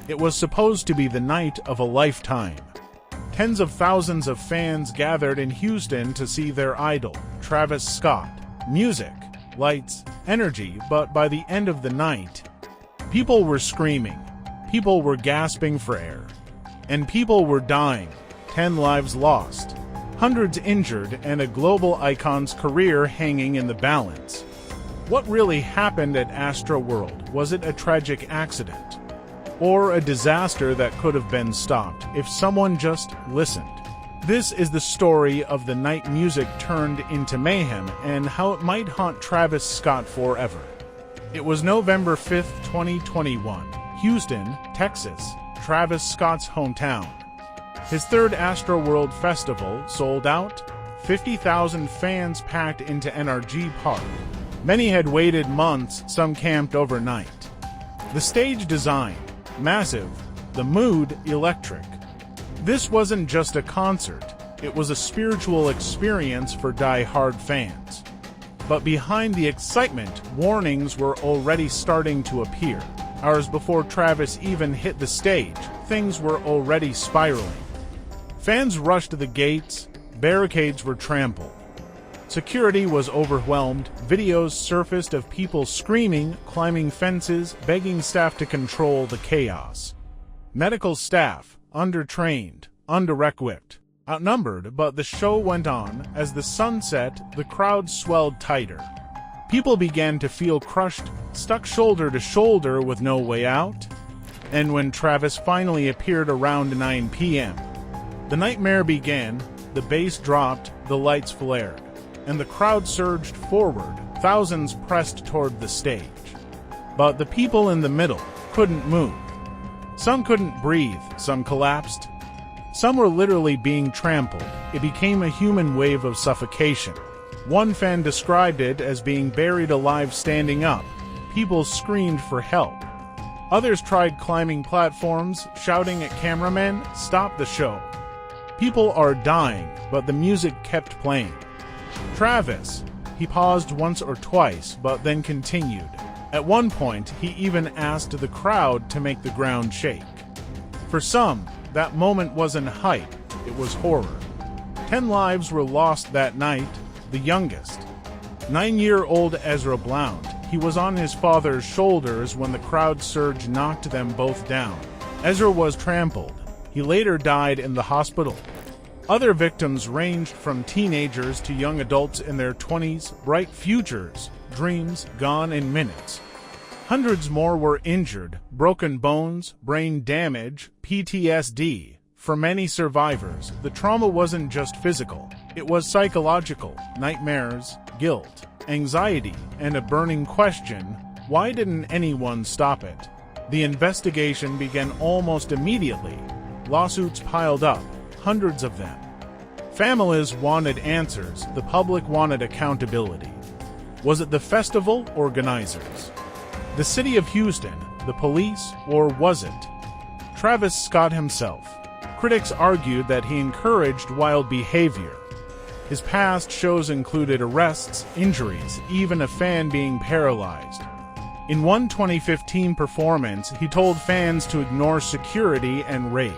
It was supposed to be the night of a lifetime. Tens of thousands of fans gathered in Houston to see their idol, Travis Scott. Music, lights, energy, but by the end of the night, people were screaming, people were gasping for air, and people were dying. 10 lives lost, hundreds injured, and a global icon's career hanging in the balance. What really happened at Astroworld? Was it a tragic accident? Or a disaster that could have been stopped if someone just listened? This is the story of the night music turned into mayhem and how it might haunt Travis Scott forever. It was November 5th, 2021, Houston, Texas, Travis Scott's hometown. His third Astroworld Festival sold out. 50,000 fans packed into NRG Park. Many had waited months, some camped overnight. The stage design, massive. The mood, electric. This wasn't just a concert, it was a spiritual experience for die-hard fans. But behind the excitement, warnings were already starting to appear. Hours before Travis even hit the stage, things were already spiraling. Fans rushed to the gates, barricades were trampled. Security was overwhelmed, videos surfaced of people screaming, climbing fences, begging staff to control the chaos. Medical staff, undertrained, under-equipped, outnumbered, but the show went on. As the sun set, the crowd swelled tighter. People began to feel crushed, stuck shoulder to shoulder with no way out. And when Travis finally appeared around 9 p.m., the nightmare began. The bass dropped, the lights flared, and the crowd surged forward. Thousands pressed toward the stage. But the people in the middle couldn't move. Some couldn't breathe, some collapsed. Some were literally being trampled. It became a human wave of suffocation. One fan described it as being buried alive standing up. People screamed for help. Others tried climbing platforms, shouting at cameramen, "Stop the show." People are dying, but the music kept playing. Travis, he paused once or twice, but then continued. At one point, he even asked the crowd to make the ground shake. For some, that moment wasn't hype, it was horror. 10 lives were lost that night, the youngest. 9-year-old Ezra Blount. He was on his father's shoulders when the crowd surge knocked them both down. Ezra was trampled. He later died in the hospital. Other victims ranged from teenagers to young adults in their 20s, bright futures, dreams gone in minutes. Hundreds more were injured, broken bones, brain damage, PTSD. For many survivors, the trauma wasn't just physical, it was psychological, nightmares, guilt, anxiety, and a burning question: why didn't anyone stop it? The investigation began almost immediately. Lawsuits piled up, hundreds of them. Families wanted answers, the public wanted accountability. Was it the festival organizers, the city of Houston, the police, or was it Travis Scott himself? Critics argued that he encouraged wild behavior. His past shows included arrests, injuries, even a fan being paralyzed. In one 2015 performance, he told fans to ignore security and rage.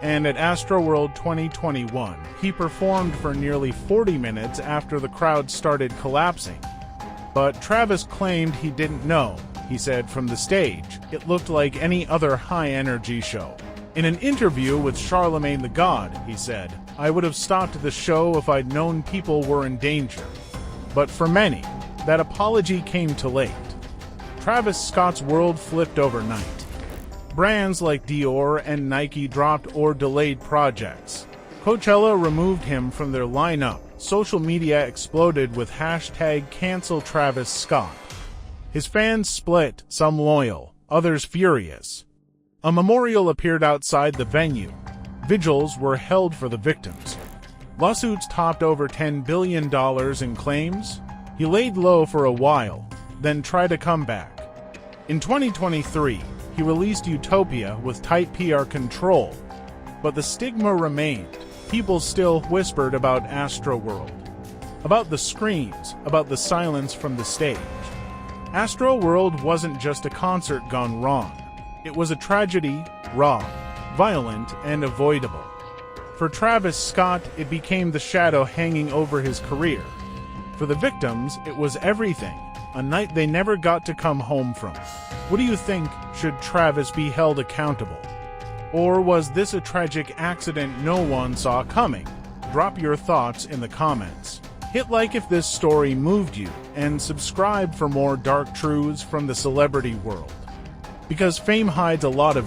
And at Astroworld 2021, he performed for nearly 40 minutes after the crowd started collapsing. But Travis claimed he didn't know. He said from the stage, it looked like any other high-energy show. In an interview with Charlemagne the God, he said, "I would have stopped the show if I'd known people were in danger." But for many, that apology came too late. Travis Scott's world flipped overnight. Brands like Dior and Nike dropped or delayed projects. Coachella removed him from their lineup. Social media exploded with #CancelTravisScott. His fans split, some loyal, others furious. A memorial appeared outside the venue. Vigils were held for the victims. Lawsuits topped over $10 billion in claims. He laid low for a while, then tried a comeback. In 2023, he released Utopia with tight PR control, but the stigma remained. People still whispered about Astroworld, about the screams, about the silence from the stage. Astroworld wasn't just a concert gone wrong. It was a tragedy, raw, violent, and avoidable. For Travis Scott, it became the shadow hanging over his career. For the victims, it was everything, a night they never got to come home from. What do you think? Should Travis be held accountable? Or was this a tragic accident no one saw coming? Drop your thoughts in the comments. Hit like if this story moved you, and subscribe for more dark truths from the celebrity world. Because fame hides a lot of